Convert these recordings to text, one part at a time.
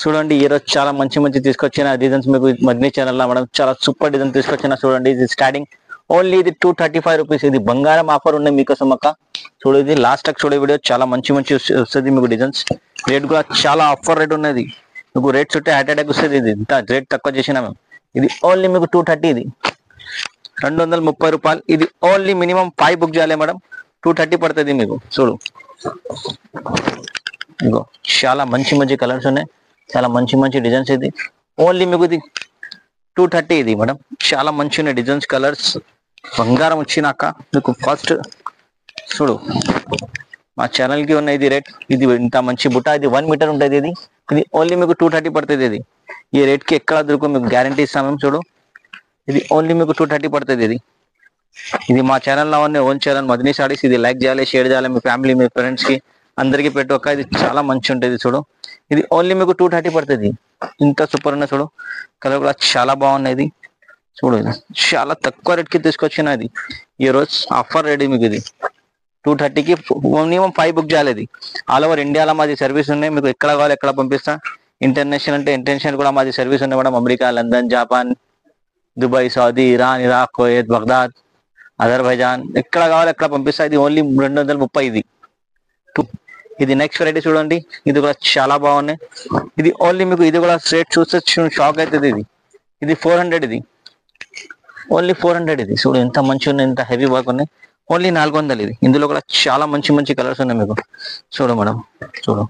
చూడండి ఈ రోజు చాలా మంచి మంచి తీసుకొచ్చిన డిజైన్స్ మీకు మగ్ని ఛానల్ లో మేడం చాలా సూపర్ డిజైన్ తీసుకొచ్చిన చూడండి. ఇది స్టార్టింగ్ ఓన్లీ ఇది 235 రూపీస్. ఇది బంగారం ఆఫర్ ఉన్నాయి మీకోసం అక్క. చూడు ఇది లాస్ట్ టక్ చూడే వీడియో చాలా మంచి మంచి వస్తుంది మీకు డిజైన్స్. రేట్ కూడా చాలా ఆఫర్ రేట్ ఉన్నది మీకు. రేట్స్ ఉంటే హార్ట్ అటాక్ వస్తుంది. ఇది ఇంత రేట్ తక్కువ చేసినా మేము. ఇది ఓన్లీ మీకు 230. ఇది 230 రూపాయలు. ఇది ఓన్లీ మినిమం 5 బుక్ చేయాలి మేడం. 230 పడుతుంది మీకు. చూడు ఇగో చాలా మంచి మంచి కలర్స్ ఉన్నాయి, చాలా మంచి మంచి డిజైన్స్. ఇది ఓన్లీ మీకు ఇది 230. ఇది మేడం చాలా మంచి ఉన్నాయి డిజైన్స్, కలర్స్. బంగారం వచ్చినాక మీకు ఫస్ట్ చూడు మా ఛానల్ కి ఉన్న ఇది రేట్. ఇది ఇంత మంచి బుట్ట, ఇది 1 మీటర్ ఉంటుంది. ఇది ఇది ఓన్లీ మీకు 230 పడుతుంది. ఇది ఈ రేట్ కి ఎక్కడ దొరుకు మీకు గ్యారంటీ ఇస్తాం మేము. చూడు ఇది ఓన్లీ మీకు 230 పడుతుంది. ఇది ఇది మా ఛానల్లో ఉన్న ఓన్ ఛానల్ మదినీ సారీస్. ఇది లైక్ చేయాలి, షేర్ చేయాలి, మీ ఫ్యామిలీ మీ ఫ్రెండ్స్ కి అందరికి పెట్టొక్క. ఇది చాలా మంచి ఉంటుంది. చూడు ఇది ఓన్లీ మీకు 230 పడుతుంది. ఇంత సూపర్ ఉన్న చూడు, కలర్ కూడా చాలా బాగున్నది. చూడు ఇది చాలా తక్కువ రేట్ కి తీసుకొచ్చినది. ఈ రోజు ఆఫర్ రేట్ మీకు. ఇది 230కి మినిమం 5 బుక్ చేయాలి. ఇది ఆల్ ఓవర్ ఇండియాలో మాది సర్వీస్ ఉన్నాయి. మీకు ఎక్కడ కావాలి ఎక్కడ పంపిస్తా. ఇంటర్నేషనల్ అంటే ఇంటర్నేషనల్ కూడా మాది సర్వీస్ ఉన్నాయి madam. America, London, Japan, Dubai, Saudi, Iran, Iraq, Kuwait, Baghdad, Azerbaijan ఎక్కడ కావాలి ఎక్కడ పంపిస్తా. ఇది ఓన్లీ 230. ఇది ఇది నెక్స్ట్ వెరైటీ చూడండి. ఇది కూడా చాలా బాగున్నాయి. ఇది ఓన్లీ మీకు ఇది కూడా స్ట్రేట్ చూస్తే షాక్ అవుతుంది. ఇది ఇది 400. ఇది ఓన్లీ 400. ఇది చూడు ఎంత మంచి ఉన్నాయి, ఎంత హెవీ వర్క్ ఉన్నాయి. ఓన్లీ 400. ఇది ఇందులో కూడా చాలా మంచి మంచి కలర్స్ ఉన్నాయి మీకు. చూడు మేడం చూడు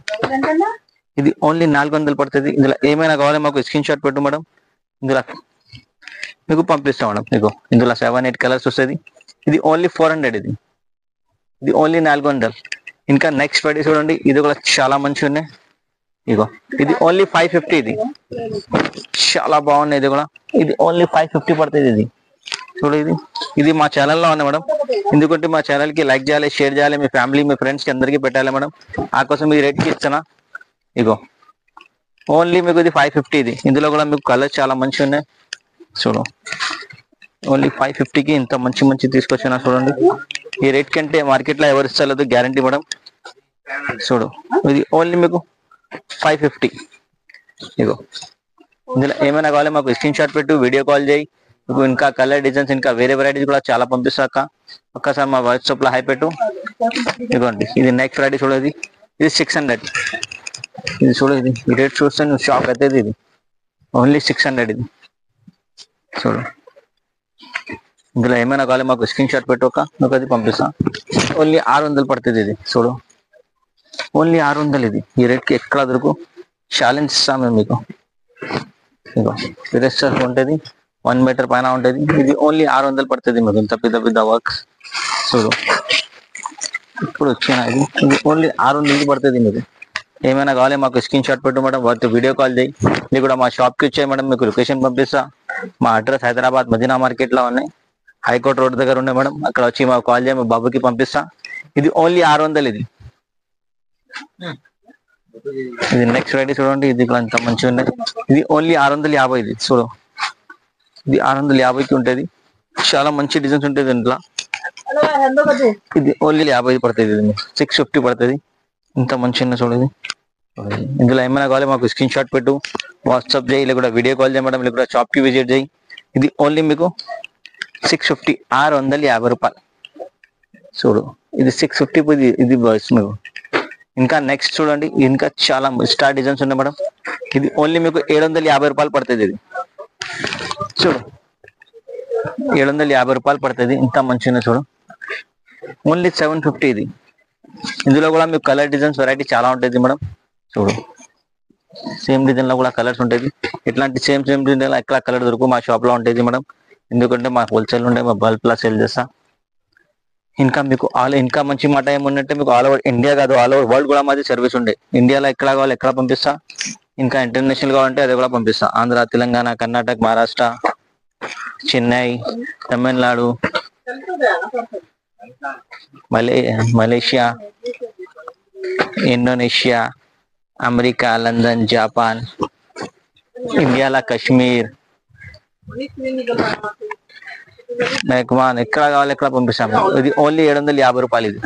ఇది ఓన్లీ 400 పడుతుంది. ఇందులో ఏమైనా కావాలి మాకు స్క్రీన్ షాట్ పెట్టు మేడం. ఇందులో మీకు పంపిస్తాం మేడం. మీకు ఇందులో 7-8 కలర్స్ వస్తుంది. ఇది ఓన్లీ 400. ఇది ఇది ఓన్లీ 400. ఇంకా నెక్స్ట్ వెరైటీ చూడండి. ఇది కూడా చాలా మంచిగా ఉన్నాయి. ఇగో ఇది ఓన్లీ 550. ఇది చాలా బాగున్నాయి. ఇది కూడా ఇది ఓన్లీ 550 పడుతుంది. ఇది చూడు ఇది ఇది మా ఛానల్లో ఉంది మేడం. ఎందుకంటే మా ఛానల్ కి లైక్ చేయాలి, షేర్ చేయాలి, మీ ఫ్యామిలీ మీ ఫ్రెండ్స్ కి అందరికీ పెట్టాలి మేడం. ఆ కోసం ఈ రేట్ కి ఇస్తానా. ఇగో ఓన్లీ మీకు ఇది 550. ఇది ఇందులో కూడా మీకు కలర్స్ చాలా మంచిగా ఉన్నాయి. చూడు ఓన్లీ 550కి ఇంత మంచి మంచి తీసుకొచ్చినా చూడండి. ఈ రేట్ కంటే మార్కెట్ లో ఎవరు ఇస్తలేదు గ్యారంటీ మేడం. చూడు ఇది ఓన్లీ మీకు 550. ఇగో ఇందులో ఏమైనా కావాలి మాకు స్క్రీన్ షాట్ పెట్టు, వీడియో కాల్ చేయి. మీకు ఇంకా కలర్ డిజైన్స్ ఇంకా వేరే వెరైటీస్ కూడా చాలా పంపిస్తాక. ఒక్కసారి మా వాట్సాప్ లో హై పెట్టు. ఇదిగోండి ఇది నెక్స్ట్ వెరైటీ చూడదు. ఇది 600. ఇది చూడు ఇది ఈ రేట్ చూస్తే నువ్వు షాక్ అవుతుంది. ఇది ఓన్లీ 600. ఇది చూడు ఇందులో ఏమైనా కావాలి మాకు స్క్రీన్ షాట్ పెట్టాక మీకు అది పంపిస్తాం. ఓన్లీ 600 పడుతుంది. ఇది చూడు ఓన్లీ 600. ఇది ఈ రేట్ కి ఎక్కడ దొరుకు ఛాలెంజ్ ఇస్తాం మేము మీకు. ఇగో పిరెస్టర్ ఉంటుంది, 1 మీటర్ పైన ఉంటుంది. ఇది ఓన్లీ 600 పడుతుంది మీకు. ఇంత పెద్ద పెద్ద వర్క్స్ చూడు ఇప్పుడు వచ్చిన ఇది ఓన్లీ 600 పడుతుంది మీకు. ఏమైనా కావాలి మాకు స్క్రీన్ షాట్ పెట్టు మేడం. వాటితో వీడియో కాల్ చేయి. ఇది కూడా మా షాప్ కి వచ్చాయి మేడం. మీకు లొకేషన్ పంపిస్తా. మా అడ్రస్ హైదరాబాద్ మదీనా మార్కెట్ లో ఉన్నాయి. హైకోర్ట్ రోడ్ దగ్గర ఉన్నాయి మేడం. అక్కడ వచ్చి మాకు కాల్ చేయి, మా బాబుకి పంపిస్తా. ఇది ఓన్లీ 600. ఇది ఇది నెక్స్ట్ వెరైటీ చూడండి. ఇది కూడా అంత మంచిగా ఉన్నాయి. ఇది ఓన్లీ 650. ఇది చూడు ఇది 650కి ఉంటుంది. చాలా మంచి డిజైన్స్ ఉంటుంది ఇంట్లో. ఇది ఓన్లీ 50 పడుతుంది. ఇది 650 పడుతుంది. ఇంత మంచిగా చూడు. ఇది ఇందులో ఏమైనా కావాలి మాకు స్క్రీన్ షాట్ పెట్టు, వాట్సాప్ చేయి, లేకుండా వీడియో కాల్ చేయి మేడం, లేకుండా షాప్ కి విజిట్ చేయి. ఇది ఓన్లీ మీకు 650, 650 రూపాయలు. చూడు ఇది 650. ఇది బాయ్స్ మీకు. ఇంకా నెక్స్ట్ చూడండి. ఇంకా చాలా స్టార్ డిజైన్స్ ఉన్నాయి మేడం. ఇది ఓన్లీ మీకు 750 రూపాయలు పడుతుంది. ఇది చూడు 750 రూపాయలు పడుతుంది. ఇంత మంచిగా చూడు ఓన్లీ 750. ఇది ఇందులో కూడా మీకు కలర్ డిజైన్స్ వెరైటీ చాలా ఉంటుంది మేడం. చూడు సేమ్ డిజైన్ లో కూడా కలర్స్ ఉంటుంది. ఇట్లాంటి సేమ్ డిజైన్ లో ఎక్కడ కలర్ దొరుకు మా షాప్ లో ఉంటుంది మేడం. ఎందుకంటే మా హోల్సేల్ ఉండే మా బల్క్ లా సేల్ చేస్తా. ఇంకా మీకు ఇంకా మంచి మాట ఏముందంటే మీకు ఆల్ ఓవర్ ఇండియా కాదు, ఆల్ ఓవర్ వరల్డ్ కూడా మాది సర్వీస్ ఉండే. ఇండియాలో ఎక్కడ కావాలి ఎక్కడ పంపిస్తా. ఇంకా ఇంటర్నేషనల్ కావాలంటే అది కూడా పంపిస్తా. Andhra, Telangana, Karnataka, Maharashtra, Chennai, Tamil Nadu, Malaysia, Indonesia, America, London, Japan, ఇండియాలో కాశ్మీర్, మెహమాన్ ఎక్కడ కావాలి ఎక్కడ పంపిస్తాము. ఇది ఓన్లీ 750 రూపాయలు. ఇది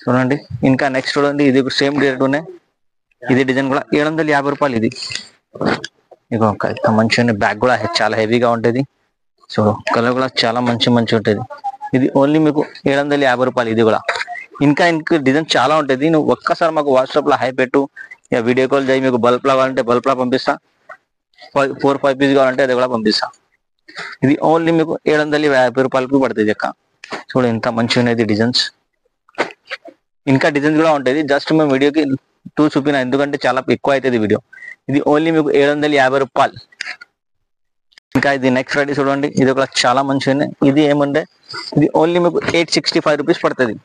చూడండి. ఇంకా నెక్స్ట్ చూడండి. ఇది సేమ్ రేట్ ఉన్నాయి. ఇది డిజైన్ కూడా 750 రూపాయలు. ఇది ఇక మంచిగా బ్యాగ్ కూడా చాలా హెవీగా ఉంటుంది. సో కలర్ కూడా చాలా మంచి ఉంటుంది. ఇది ఓన్లీ మీకు 750 రూపాయలు. ఇది కూడా ఇంకా డిజైన్ చాలా ఉంటుంది. నువ్వు ఒక్కసారి మాకు వాట్సాప్ లో హై పెట్టు, ఇక వీడియో కాల్ చేయి. మీకు బల్బ్ లా కావాలంటే బల్బ్ లా పంపిస్తా, 4-5 పీస్ కావాలంటే అది కూడా పంపిస్తా. ఇది ఓన్లీ మీకు 750 రూపాయలకి పడుతుంది అక్క. చూడు ఎంత మంచిగా ఉన్నది డిజైన్స్. ఇంకా డిజైన్స్ కూడా ఉంటుంది. జస్ట్ మేము వీడియోకి 2 చూపిన, ఎందుకంటే చాలా ఎక్కువ అవుతుంది వీడియో. ఇది ఓన్లీ మీకు 750 రూపాయలు. ఇంకా ఇది నెక్స్ట్ వెరైటీ చూడండి. ఇది ఒక చాలా మంచిగా. ఇది ఏముండే, ఇది ఓన్లీ మీకు 865 రూపీస్ పడుతుంది.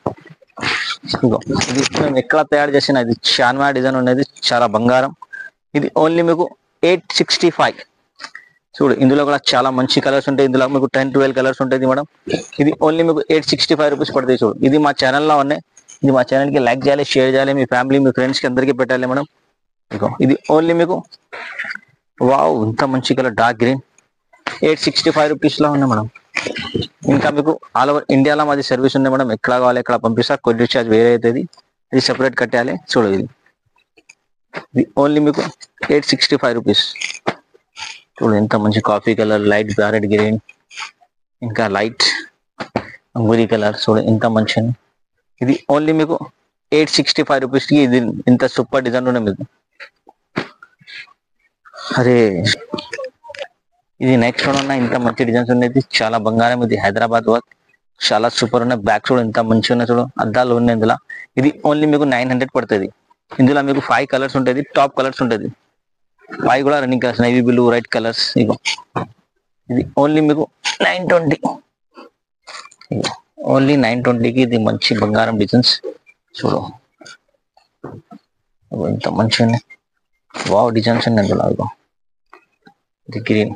ఇది మేము ఎక్కడ తయారు చేసిన, ఇది చాన్వా డిజైన్ ఉన్నది, చాలా బంగారం. ఇది ఓన్లీ మీకు 865. చూడు ఇందులో కూడా చాలా మంచి కలర్స్ ఉంటాయి. ఇందులో మీకు 10-12 కలర్స్ ఉంటుంది మేడం. ఇది ఓన్లీ మీకు 865 రూపీస్ పడుతుంది. చూడు ఇది మా ఛానల్లో ఉన్నాయి. ఇది మా ఛానల్కి లైక్ చేయాలి, షేర్ చేయాలి, మీ ఫ్యామిలీ మీ ఫ్రెండ్స్కి అందరికీ పెట్టాలి మేడం. ఇది ఓన్లీ మీకు వావ్ ఇంత మంచి కలర్ డార్క్ గ్రీన్ 865 రూపీస్ లో ఉన్నాయి మేడం. ఇంకా మీకు ఆల్ ఓవర్ ఇండియాలో మాది సర్వీస్ ఉంది మేడం. ఎక్కడ కావాలి ఎక్కడ పంపిస్తా. కొద్ది ఛార్జ్ వేరే అవుతుంది, ఇది సెపరేట్ కట్టాలి. చూడు ఇది ఓన్లీ మీకు 865 రూపీస్. చూడు ఎంత మంచి coffee colour, light parrot green, ఇంకా లైట్ అంగూరి కలర్. చూడు ఎంత మంచి. ఇది ఓన్లీ మీకు 865 రూపీస్ కి ఇది ఇంత సూపర్ డిజైన్ ఉన్నాయి మీకు. అరే ఇది నెక్స్ట్ ఉన్న ఇంత మంచి డిజైన్స్ ఉన్నాయి. చాలా బంగారం. ఇది హైదరాబాద్ వర్క్, చాలా సూపర్ ఉన్నాయి. బ్యాక్ చూడు ఎంత మంచిగా ఉన్నాయి. చూడు అద్దాలు ఉన్నాయి ఇందులో. ఇది ఓన్లీ మీకు 900 పడుతుంది. ఇందులో మీకు 5 కలర్స్ ఉంటుంది, టాప్ కలర్స్ ఉంటుంది. 5 కూడా running colours, నైవీ blue, red colours. ఇది ఓన్లీ మీకు 920. ఓన్లీ 920కి ఇది మంచి బంగారం డిజైన్స్. చూడు ఎంత మంచిగా ఉన్నాయి. వావ్ డిజైన్స్ ఉన్నాయి ఇందులో. ఇది గ్రీన్,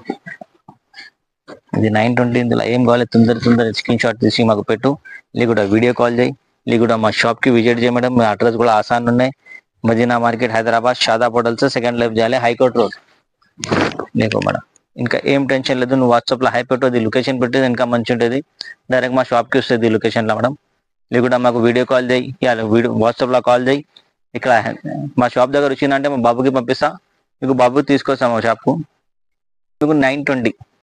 ఇది 920. ఇందులో ఏం కావాలి తొందర స్క్రీన్ షాట్ తీసి మాకు పెట్టు, లేకుండా వీడియో కాల్ చేయి, లేకుండా మా షాప్ కి విజిట్ చేయ మేడం. మీ అడ్రస్ కూడా ఆసాన్ ఉన్నాయి. Madina market, Hyderabad, Shadab hotels, second life చేయాలి, హైకోర్ట్ రోడ్. లేకో మేడం ఇంకా ఏం టెన్షన్ లేదు. నువ్వు వాట్సాప్ లో హై పెట్టు, అది లొకేషన్ పెట్టేది ఇంకా మంచి ఉంటుంది. డైరెక్ట్ మా షాప్ కి వస్తుంది లొకేషన్ లో మేడం. లేకుండా మాకు వీడియో కాల్ చేయి, వాట్సాప్ లో కాల్ చేయి. ఇక్కడ మా షాప్ దగ్గర వచ్చిందంటే మా బాబుకి పంపిస్తా, మీకు బాబుకి తీసుకొస్తాం మా షాప్ కు. మీకు 920.